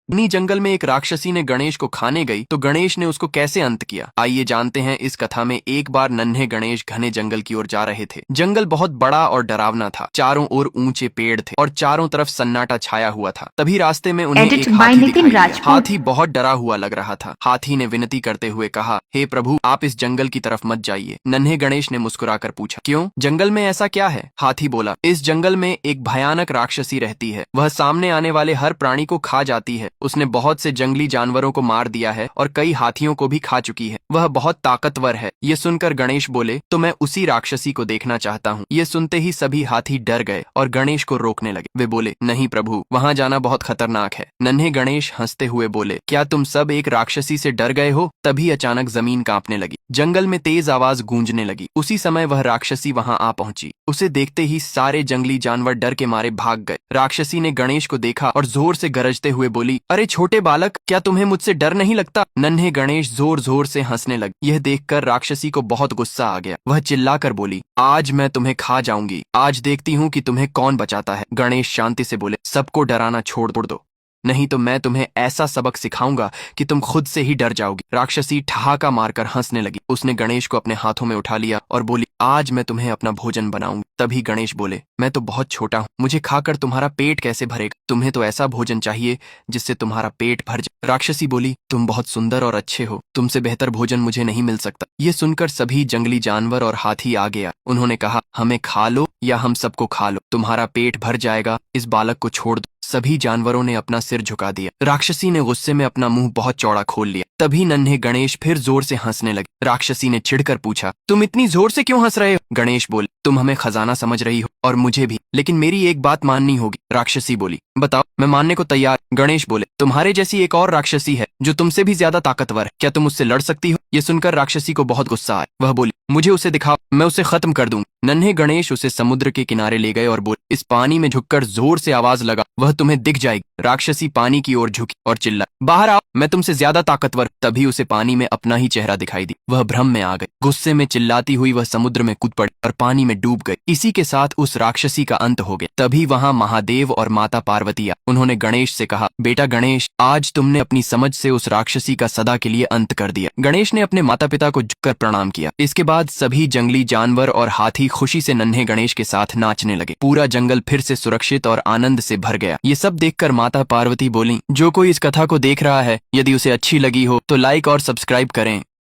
घनी जंगल में एक राक्षसी ने गणेश को खाने गई तो गणेश ने उसको कैसे अंत किया, आइए जानते हैं इस कथा में। एक बार नन्हे गणेश घने जंगल की ओर जा रहे थे। जंगल बहुत बड़ा और डरावना था। चारों ओर ऊंचे पेड़ थे और चारों तरफ सन्नाटा छाया हुआ था। तभी रास्ते में उन्हें एक हाथी दिखाई दिया। हाथी बहुत डरा हुआ लग रहा था। हाथी ने विनती करते हुए कहा, हे प्रभु, आप इस जंगल की तरफ मत जाइए। नन्हे गणेश ने मुस्कुराकर पूछा, क्यों, जंगल में ऐसा क्या है? हाथी बोला, इस जंगल में एक भयानक राक्षसी रहती है। वह सामने आने वाले हर प्राणी को खा जाती है। उसने बहुत से जंगली जानवरों को मार दिया है और कई हाथियों को भी खा चुकी है। वह बहुत ताकतवर है। ये सुनकर गणेश बोले, तो मैं उसी राक्षसी को देखना चाहता हूँ। ये सुनते ही सभी हाथी डर गए और गणेश को रोकने लगे। वे बोले, नहीं प्रभु, वहां जाना बहुत खतरनाक है। नन्हे गणेश हंसते हुए बोले, क्या तुम सब एक राक्षसी से डर गए हो? तभी अचानक जमीन कांपने लगी। जंगल में तेज आवाज गूंजने लगी। उसी समय वह राक्षसी वहां आ पहुंची। उसे देखते ही सारे जंगली जानवर डर के मारे भाग गए। राक्षसी ने गणेश को देखा और जोर से गरजते हुए बोली, अरे छोटे बालक, क्या तुम्हें मुझसे डर नहीं लगता? नन्हे गणेश जोर जोर से हंसने लगे। यह देखकर राक्षसी को बहुत गुस्सा आ गया। वह चिल्लाकर बोली, आज मैं तुम्हें खा जाऊंगी। आज देखती हूँ कि तुम्हें कौन बचाता है। गणेश शांति से बोले, सबको डराना छोड़ दो, नहीं तो मैं तुम्हें ऐसा सबक सिखाऊंगा कि तुम खुद से ही डर जाओगी। राक्षसी ठहाका मारकर हंसने लगी। उसने गणेश को अपने हाथों में उठा लिया और बोली, आज मैं तुम्हें अपना भोजन बनाऊंगी। तभी गणेश बोले, मैं तो बहुत छोटा हूँ, मुझे खाकर तुम्हारा पेट कैसे भरेगा? तुम्हें तो ऐसा भोजन चाहिए जिससे तुम्हारा पेट भर जाए। राक्षसी बोली, तुम बहुत सुंदर और अच्छे हो, तुमसे बेहतर भोजन मुझे नहीं मिल सकता। ये सुनकर सभी जंगली जानवर और हाथी आ गया। उन्होंने कहा, हमें खा लो या हम सबको खा लो, तुम्हारा पेट भर जाएगा, इस बालक को छोड़ दो। सभी जानवरों ने अपना सिर झुका दिया। राक्षसी ने गुस्से में अपना मुंह बहुत चौड़ा खोल लिया। तभी नन्हे गणेश फिर जोर से हंसने लगे। राक्षसी ने चिढ़कर पूछा, तुम इतनी जोर से क्यों हंस रहे हो? गणेश बोले, तुम हमें खजाना समझ रही हो और मुझे भी, लेकिन मेरी एक बात माननी होगी। राक्षसी बोली, बताओ, मैं मानने को तैयार। गणेश बोले, तुम्हारे जैसी एक और राक्षसी है जो तुमसे भी ज्यादा ताकतवर है, क्या तुम उससे लड़ सकती हो? ये सुनकर राक्षसी को बहुत गुस्सा आया। वह बोली, मुझे उसे दिखाओ, मैं उसे खत्म कर दूंगी। नन्हे गणेश उसे समुद्र के किनारे ले गए और बोले, इस पानी में झुककर जोर से आवाज लगा, वह तुम्हें दिख जाएगी। राक्षसी पानी की ओर झुकी और चिल्लाई, बाहर आओ, मैं तुमसे ज्यादा ताकतवर। तभी उसे पानी में अपना ही चेहरा दिखाई दी। वह भ्रम में आ गई। गुस्से में चिल्लाती हुई वह समुद्र में कूद पड़ी और पानी में डूब गई। इसी के साथ उस राक्षसी का अंत हो गया। तभी वहां महादेव और माता पार्वती आ। उन्होंने गणेश से कहा, बेटा गणेश, आज तुमने अपनी समझ से उस राक्षसी का सदा के लिए अंत कर दिया। गणेश ने अपने माता पिता को झुककर प्रणाम किया। इसके बाद सभी जंगली जानवर और हाथी खुशी से नन्हे गणेश के साथ नाचने लगे। पूरा जंगल फिर से सुरक्षित और आनंद से भर गया। ये सब देखकर माता पार्वती बोली, जो कोई इस कथा को देख रहा है, यदि उसे अच्छी लगी हो तो लाइक और सब्सक्राइब करें।